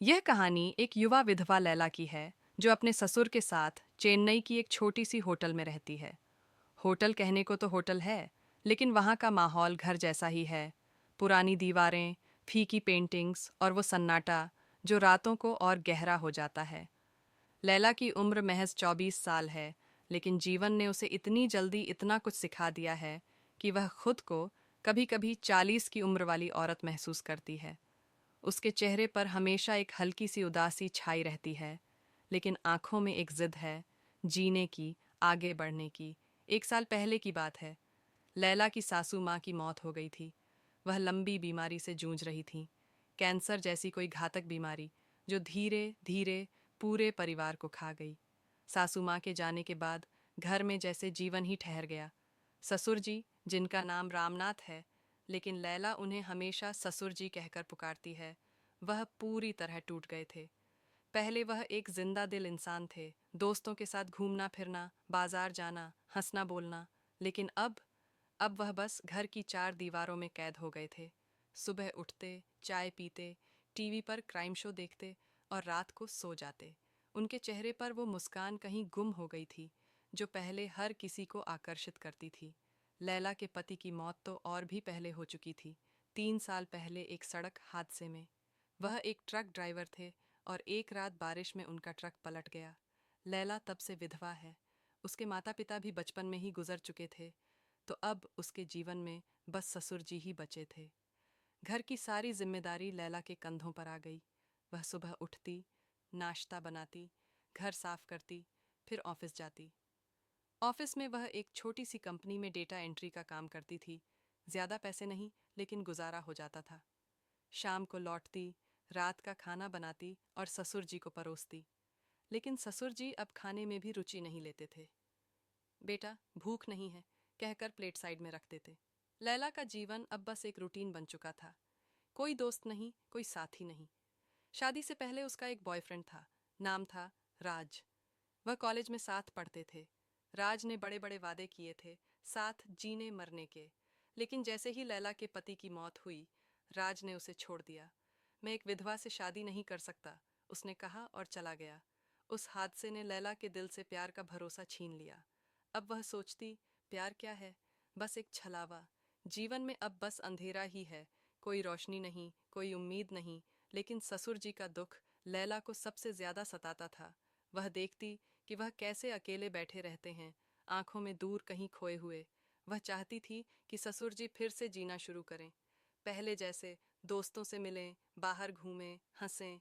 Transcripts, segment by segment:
यह कहानी एक युवा विधवा लैला की है जो अपने ससुर के साथ चेन्नई की एक छोटी सी होटल में रहती है। होटल कहने को तो होटल है, लेकिन वहाँ का माहौल घर जैसा ही है। पुरानी दीवारें, फीकी पेंटिंग्स और वो सन्नाटा जो रातों को और गहरा हो जाता है। लैला की उम्र महज 24 साल है, लेकिन जीवन ने उसे इतनी जल्दी इतना कुछ सिखा दिया है कि वह खुद को कभी कभी 40 की उम्र वाली औरत महसूस करती है। उसके चेहरे पर हमेशा एक हल्की सी उदासी छाई रहती है, लेकिन आंखों में एक जिद है, जीने की, आगे बढ़ने की। एक साल पहले की बात है। लैला की सासू माँ की मौत हो गई थी। वह लंबी बीमारी से जूझ रही थी, कैंसर जैसी कोई घातक बीमारी जो धीरे धीरे पूरे परिवार को खा गई। सासू माँ के जाने के बाद घर में जैसे जीवन ही ठहर गया। ससुर जी, जिनका नाम रामनाथ है, लेकिन लैला उन्हें हमेशा ससुर जी कहकर पुकारती है, वह पूरी तरह टूट गए थे। पहले वह एक जिंदा दिल इंसान थे, दोस्तों के साथ घूमना फिरना, बाजार जाना, हंसना बोलना। लेकिन अब वह बस घर की 4 दीवारों में कैद हो गए थे। सुबह उठते, चाय पीते, टीवी पर क्राइम शो देखते और रात को सो जाते। उनके चेहरे पर वो मुस्कान कहीं गुम हो गई थी, जो पहले हर किसी को आकर्षित करती थी। लैला के पति की मौत तो और भी पहले हो चुकी थी, 3 साल पहले एक सड़क हादसे में। वह एक ट्रक ड्राइवर थे और एक रात बारिश में उनका ट्रक पलट गया। लैला तब से विधवा है। उसके माता पिता भी बचपन में ही गुजर चुके थे, तो अब उसके जीवन में बस ससुर जी ही बचे थे। घर की सारी जिम्मेदारी लैला के कंधों पर आ गई। वह सुबह उठती, नाश्ता बनाती, घर साफ करती, फिर ऑफिस जाती। ऑफिस में वह एक छोटी सी कंपनी में डेटा एंट्री का काम करती थी। ज्यादा पैसे नहीं, लेकिन गुजारा हो जाता था। शाम को लौटती, रात का खाना बनाती और ससुर जी को परोसती। लेकिन ससुर जी अब खाने में भी रुचि नहीं लेते थे। बेटा, भूख नहीं है, कहकर प्लेट साइड में रख देते। लैला का जीवन अब बस एक रूटीन बन चुका था। कोई दोस्त नहीं, कोई साथी नहीं। शादी से पहले उसका एक बॉयफ्रेंड था, नाम था राज। वह कॉलेज में साथ पढ़ते थे। राज ने बड़े बड़े वादे किए थे, साथ जीने मरने के। लेकिन जैसे ही लैला के पति की मौत हुई, राज ने उसे छोड़ दिया। मैं एक विधवा से शादी नहीं कर सकता, उसने कहा और चला गया। उस हादसे ने लैला के दिल से प्यार का भरोसा छीन लिया। अब वह सोचती, प्यार क्या है, बस एक छलावा। जीवन में अब बस अंधेरा ही है, कोई रोशनी नहीं, कोई उम्मीद नहीं। लेकिन ससुर जी का दुख लैला को सबसे ज्यादा सताता था। वह देखती कि वह कैसे अकेले बैठे रहते हैं, आंखों में दूर कहीं खोए हुए। वह चाहती थी कि ससुर जी फिर से जीना शुरू करें, पहले जैसे, दोस्तों से मिलें, बाहर घूमें, हंसें।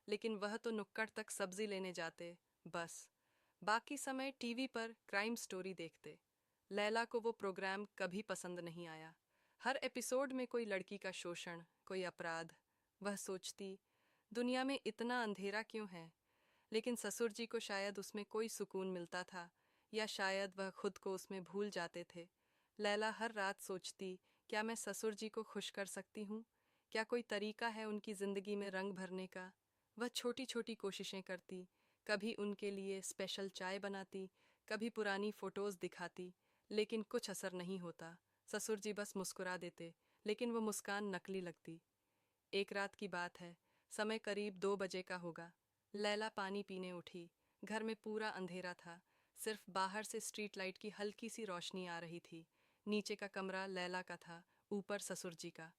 लेकिन वह तो नुक्कड़ तक सब्जी लेने जाते, बस। बाकी समय टीवी पर क्राइम स्टोरी देखते। लैला को वो प्रोग्राम कभी पसंद नहीं आया। हर एपिसोड में कोई लड़की का शोषण, कोई अपराध। वह सोचती, दुनिया में इतना अंधेरा क्यों है। लेकिन ससुर जी को शायद उसमें कोई सुकून मिलता था, या शायद वह खुद को उसमें भूल जाते थे। लैला हर रात सोचती, क्या मैं ससुर जी को खुश कर सकती हूँ? क्या कोई तरीका है उनकी जिंदगी में रंग भरने का? वह छोटी छोटी कोशिशें करती, कभी उनके लिए स्पेशल चाय बनाती, कभी पुरानी फोटोज दिखाती, लेकिन कुछ असर नहीं होता। ससुर जी बस मुस्कुरा देते, लेकिन वो मुस्कान नकली लगती। एक रात की बात है, समय करीब 2 बजे का होगा। लैला पानी पीने उठी। घर में पूरा अंधेरा था, सिर्फ बाहर से स्ट्रीट लाइट की हल्की सी रोशनी आ रही थी। नीचे का कमरा लैला का था, ऊपर ससुर जी का।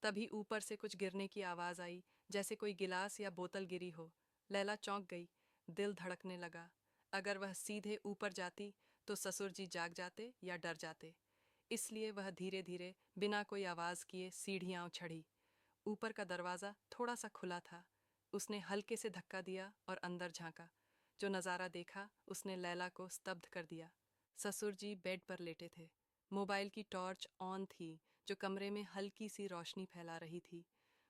तभी ऊपर से कुछ गिरने की आवाज आई, जैसे कोई गिलास या बोतल गिरी हो। लैला चौंक गई, दिल धड़कने लगा। अगर वह सीधे ऊपर जाती तो ससुर जी जाग जाते या डर जाते। इसलिए वह धीरे धीरे, बिना कोई आवाज किए सीढ़ियां चढ़ी। ऊपर का दरवाजा थोड़ा सा खुला था। उसने हल्के से धक्का दिया और अंदर झांका। जो नज़ारा देखा उसने लैला को स्तब्ध कर दिया। ससुर जी बेड पर लेटे थे। मोबाइल की टॉर्च ऑन थी, जो कमरे में हल्की सी रोशनी फैला रही थी।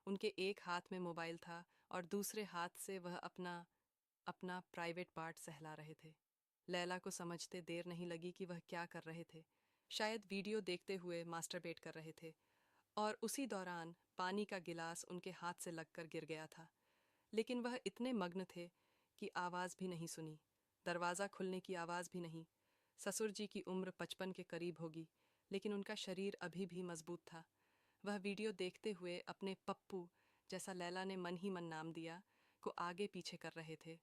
उनके एक हाथ में मोबाइल था और दूसरे हाथ से वह अपना अपना प्राइवेट पार्ट सहला रहे थे। लैला को समझते देर नहीं लगी कि वह क्या कर रहे थे। शायद वीडियो देखते हुए मास्टरबेट कर रहे थे। और उसी दौरान पानी का गिलास उनके हाथ से लगकर गिर गया था। लेकिन वह इतने मग्न थे कि आवाज़ भी नहीं सुनी, दरवाज़ा खुलने की आवाज़ भी नहीं। ससुर जी की उम्र 55 के करीब होगी, लेकिन उनका शरीर अभी भी मजबूत था। वह वीडियो देखते हुए अपने पप्पू, जैसा लैला ने मन ही मन नाम दिया, को आगे पीछे कर रहे थे।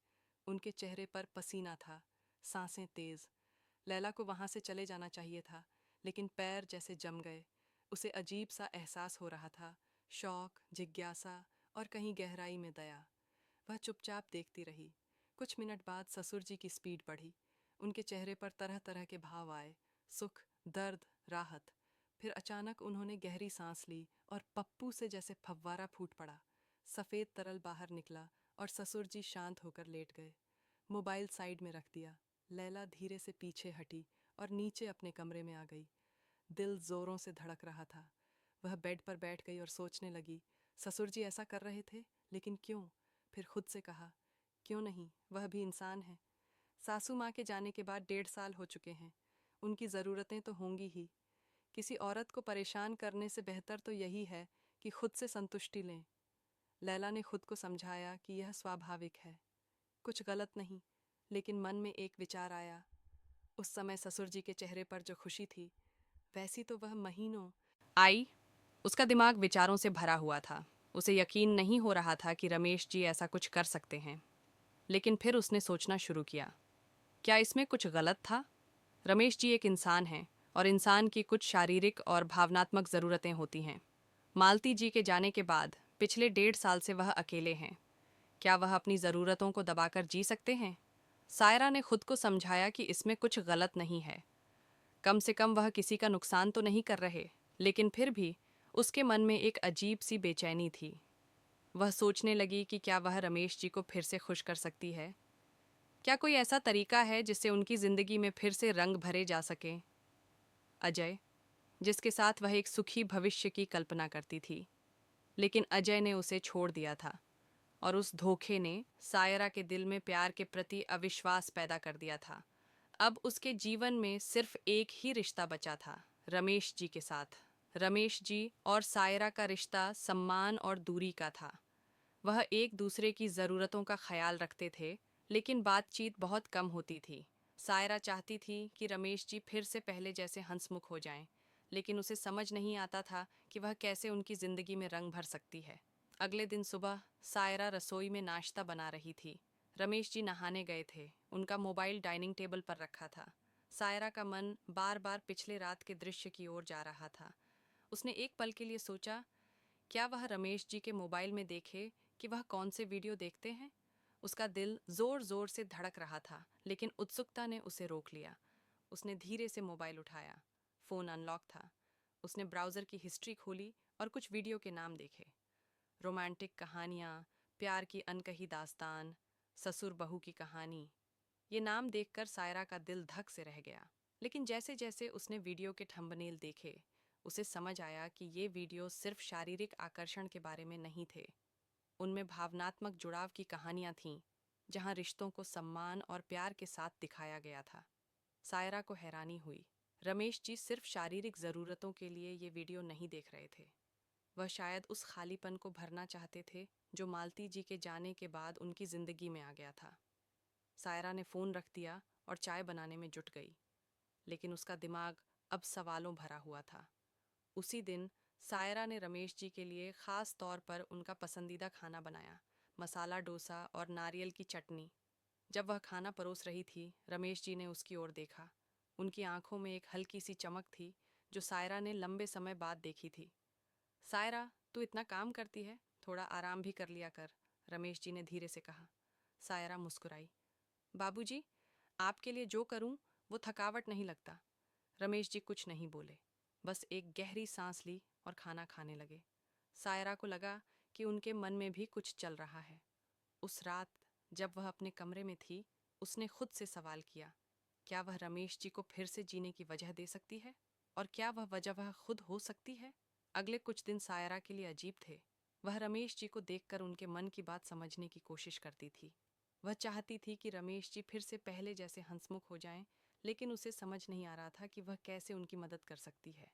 उनके चेहरे पर पसीना था, सांसें तेज। लैला को वहां से चले जाना चाहिए था, लेकिन पैर जैसे जम गए। उसे अजीब सा एहसास हो रहा था, शौक, जिज्ञासा और कहीं गहराई में दया। वह चुपचाप देखती रही। कुछ मिनट बाद ससुर जी की स्पीड बढ़ी। उनके चेहरे पर तरह तरह के भाव आए, सुख, दर्द, राहत। फिर अचानक उन्होंने गहरी सांस ली और पप्पू से जैसे फव्वारा फूट पड़ा। सफ़ेद तरल बाहर निकला और ससुर जी शांत होकर लेट गए। मोबाइल साइड में रख दिया। लैला धीरे से पीछे हटी और नीचे अपने कमरे में आ गई। दिल जोरों से धड़क रहा था। वह बेड पर बैठ गई और सोचने लगी, ससुर जी ऐसा कर रहे थे, लेकिन क्यों? फिर खुद से कहा, क्यों नहीं, वह भी इंसान है। सासू माँ के जाने के बाद 1.5 साल हो चुके हैं। उनकी ज़रूरतें तो होंगी ही। किसी औरत को परेशान करने से बेहतर तो यही है कि खुद से संतुष्टि लें। लैला ने खुद को समझाया कि यह स्वाभाविक है, कुछ गलत नहीं। लेकिन मन में एक विचार आया। उस समय ससुर जी के चेहरे पर जो खुशी थी, वैसी तो वह महीनों आई। उसका दिमाग विचारों से भरा हुआ था। उसे यकीन नहीं हो रहा था कि रमेश जी ऐसा कुछ कर सकते हैं। लेकिन फिर उसने सोचना शुरू किया, क्या इसमें कुछ गलत था? रमेश जी एक इंसान हैं और इंसान की कुछ शारीरिक और भावनात्मक ज़रूरतें होती हैं। मालती जी के जाने के बाद पिछले 1.5 साल से वह अकेले हैं। क्या वह अपनी ज़रूरतों को दबाकर जी सकते हैं? सायरा ने खुद को समझाया कि इसमें कुछ गलत नहीं है। कम से कम वह किसी का नुकसान तो नहीं कर रहे। लेकिन फिर भी उसके मन में एक अजीब सी बेचैनी थी। वह सोचने लगी कि क्या वह रमेश जी को फिर से खुश कर सकती है? क्या कोई ऐसा तरीका है जिससे उनकी ज़िंदगी में फिर से रंग भरे जा सकें? अजय, जिसके साथ वह एक सुखी भविष्य की कल्पना करती थी, लेकिन अजय ने उसे छोड़ दिया था और उस धोखे ने सायरा के दिल में प्यार के प्रति अविश्वास पैदा कर दिया था। अब उसके जीवन में सिर्फ एक ही रिश्ता बचा था, रमेश जी के साथ। रमेश जी और सायरा का रिश्ता सम्मान और दूरी का था। वह एक दूसरे की ज़रूरतों का ख्याल रखते थे, लेकिन बातचीत बहुत कम होती थी। सायरा चाहती थी कि रमेश जी फिर से पहले जैसे हंसमुख हो जाएं, लेकिन उसे समझ नहीं आता था कि वह कैसे उनकी ज़िंदगी में रंग भर सकती है। अगले दिन सुबह सायरा रसोई में नाश्ता बना रही थी। रमेश जी नहाने गए थे। उनका मोबाइल डाइनिंग टेबल पर रखा था। सायरा का मन बार बार पिछले रात के दृश्य की ओर जा रहा था। उसने एक पल के लिए सोचा, क्या वह रमेश जी के मोबाइल में देखे कि वह कौन से वीडियो देखते हैं? उसका दिल जोर जोर से धड़क रहा था, लेकिन उत्सुकता ने उसे रोक लिया। उसने धीरे से मोबाइल उठाया। फ़ोन अनलॉक था। उसने ब्राउज़र की हिस्ट्री खोली और कुछ वीडियो के नाम देखे। रोमांटिक कहानियाँ, प्यार की अनकही दास्तान, ससुर बहू की कहानी। ये नाम देखकर सायरा का दिल धक से रह गया। लेकिन जैसे जैसे उसने वीडियो के थंबनेल देखे, उसे समझ आया कि ये वीडियो सिर्फ शारीरिक आकर्षण के बारे में नहीं थे। उनमें भावनात्मक जुड़ाव की कहानियां थीं, जहां रिश्तों को सम्मान और प्यार के साथ दिखाया गया था। सायरा को हैरानी हुई। रमेश जी सिर्फ शारीरिक ज़रूरतों के लिए ये वीडियो नहीं देख रहे थे। वह शायद उस खालीपन को भरना चाहते थे जो मालती जी के जाने के बाद उनकी ज़िंदगी में आ गया था। सायरा ने फ़ोन रख दिया और चाय बनाने में जुट गई, लेकिन उसका दिमाग अब सवालों भरा हुआ था। उसी दिन सायरा ने रमेश जी के लिए ख़ास तौर पर उनका पसंदीदा खाना बनाया, मसाला डोसा और नारियल की चटनी। जब वह खाना परोस रही थी, रमेश जी ने उसकी ओर देखा। उनकी आंखों में एक हल्की सी चमक थी जो सायरा ने लंबे समय बाद देखी थी। सायरा, तू इतना काम करती है, थोड़ा आराम भी कर लिया कर, रमेश जी ने धीरे से कहा। सायरा मुस्कुराई। बाबूजी, आपके लिए जो करूं वो थकावट नहीं लगता। रमेश जी कुछ नहीं बोले, बस एक गहरी सांस ली और खाना खाने लगे। सायरा को लगा कि उनके मन में भी कुछ चल रहा है। उस रात जब वह अपने कमरे में थी, उसने खुद से सवाल किया, क्या वह रमेश जी को फिर से जीने की वजह दे सकती है? और क्या वह वजह वह खुद हो सकती है? अगले कुछ दिन सायरा के लिए अजीब थे। वह रमेश जी को देखकर उनके मन की बात समझने की कोशिश करती थी। वह चाहती थी कि रमेश जी फिर से पहले जैसे हंसमुख हो जाएं, लेकिन उसे समझ नहीं आ रहा था कि वह कैसे उनकी मदद कर सकती है।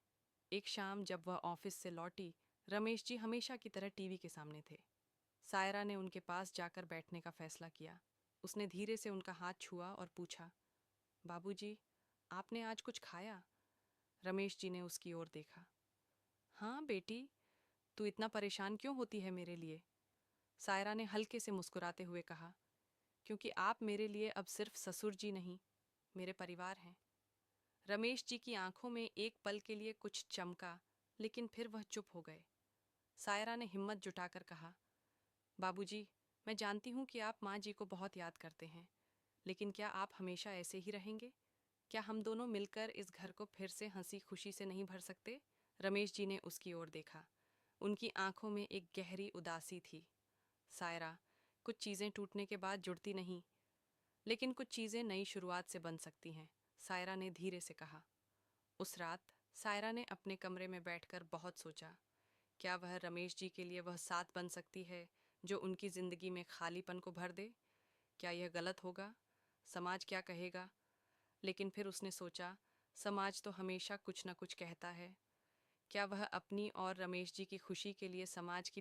एक शाम जब वह ऑफिस से लौटी, रमेश जी हमेशा की तरह टीवी के सामने थे। सायरा ने उनके पास जाकर बैठने का फैसला किया। उसने धीरे से उनका हाथ छुआ और पूछा, बाबूजी, आपने आज कुछ खाया? रमेश जी ने उसकी ओर देखा। हाँ बेटी, तू इतना परेशान क्यों होती है मेरे लिए? सायरा ने हल्के से मुस्कुराते हुए कहा, क्योंकि आप मेरे लिए अब सिर्फ ससुर जी नहीं, मेरे परिवार हैं। रमेश जी की आंखों में एक पल के लिए कुछ चमका, लेकिन फिर वह चुप हो गए। सायरा ने हिम्मत जुटाकर कहा, बाबूजी, मैं जानती हूँ कि आप माँ जी को बहुत याद करते हैं, लेकिन क्या आप हमेशा ऐसे ही रहेंगे? क्या हम दोनों मिलकर इस घर को फिर से हंसी खुशी से नहीं भर सकते? रमेश जी ने उसकी ओर देखा। उनकी आंखों में एक गहरी उदासी थी। सायरा, कुछ चीज़ें टूटने के बाद जुड़ती नहीं, लेकिन कुछ चीज़ें नई शुरुआत से बन सकती हैं, सायरा ने धीरे से कहा। उस रात सायरा ने अपने कमरे में बैठकर बहुत सोचा। क्या वह रमेश जी के लिए वह साथ बन सकती है जो उनकी जिंदगी में खालीपन को भर दे? क्या यह गलत होगा? समाज क्या कहेगा? लेकिन फिर उसने सोचा, समाज तो हमेशा कुछ न कुछ कहता है। क्या वह अपनी और रमेश जी की खुशी के लिए समाज की